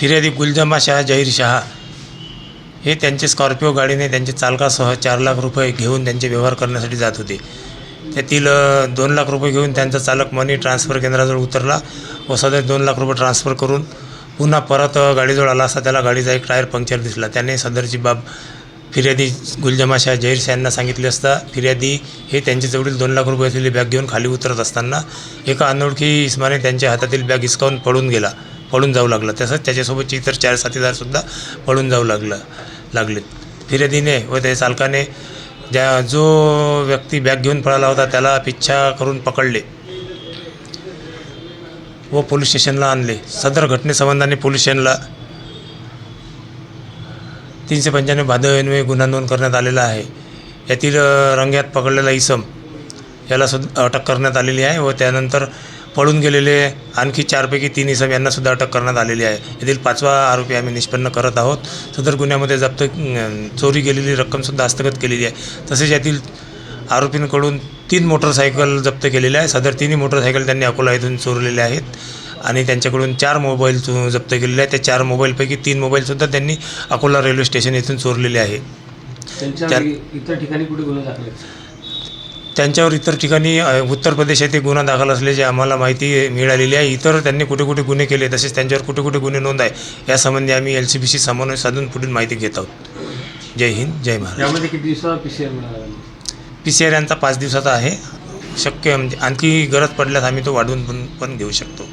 फिर्यादी गुलजमा शाह जहीर शाह हे त्यांचे स्कॉर्पिओ गाडीने त्यांचे चालकासह 4 लाख रुपये घेऊन त्यांचे व्यवहार करण्यासाठी जात होते. त्यातील 2 लाख रुपये घेऊन त्यांचा चालक मनी ट्रान्सफर केंद्राजवळ उतरला व सदर 2 लाख रुपये ट्रान्सफर करून पुन्हा परत गाडीजवळ आला असता त्याला गाडीचा एक टायर पंक्चर दिसला. त्याने सदरची बाब फिर्यादी गुलजमा शाह जहीर शाह यांना सांगितले असता फिर्यादी हे त्यांच्याजवळील 2 लाख रुपये असलेली बॅग घेऊन खाली उतरत असताना एका अनोळखी इसमाने त्यांच्या हातातील बॅग हिसकावून पळून जाऊ लागला. तसंच त्याच्यासोबतचे इतर 4 साथीदारसुद्धा पळून जाऊ लागले. फिर्यादीने व त्या चालकाने जो व्यक्ती बॅग घेऊन पळाला होता त्याला पिच्छा करून पकडले व पोलीस स्टेशनला आणले. सदर घटनेसंबंधाने पोलीस स्टेशनला 395 भादन्वये गुन्हा नोंद करण्यात आलेला आहे. यातील रंग्यात पकडलेला इसम याला सुद्धा अटक करण्यात आलेली आहे व त्यानंतर पळून गेलेले आणखी 4 पैकी 3 इसम यांनासुद्धा अटक करण्यात आलेली आहे. यातील 5वा आरोपी आम्ही निष्पन्न करत आहोत. सदर गुन्ह्यामध्ये चोरी गेलेली रक्कमसुद्धा हस्तगत केलेली आहे. तसेच यातील आरोपींकडून 3 मोटरसायकल जप्त केलेल्या आहे. सदर 3ही मोटरसायकल त्यांनी अकोला येथून चोरलेल्या आहेत आणि त्यांच्याकडून 4 मोबाईल जप्त केलेले आहेत. त्या 4 मोबाईलपैकी 3 मोबाईलसुद्धा त्यांनी अकोला रेल्वे स्टेशन येथून चोरलेले आहे. इतर ठिकाणी कुठे गुन्हे दाखल आहेत? त्यांच्यावर इतर ठिकाणी उत्तर प्रदेश येथे गुन्हा दाखल असल्याची आम्हाला माहिती मिळालेली आहे. इतर त्यांनी कुठे कुठे गुन्हे केले तसेच त्यांच्यावर कुठे कुठे गुन्हे नोंद आहे यासंबंधी आम्ही LCBशी समन्वय साधून पुढील माहिती घेत आहोत. जय हिंद, जय महाराष्ट्र. यामध्ये किती दिवसाचा PCR मिळाला? PCR यांचा 5 दिवसाचा आहे. शक्य म्हणजे आणखी गरज पडल्यास आम्ही तो वाढवून पण घेऊ शकतो.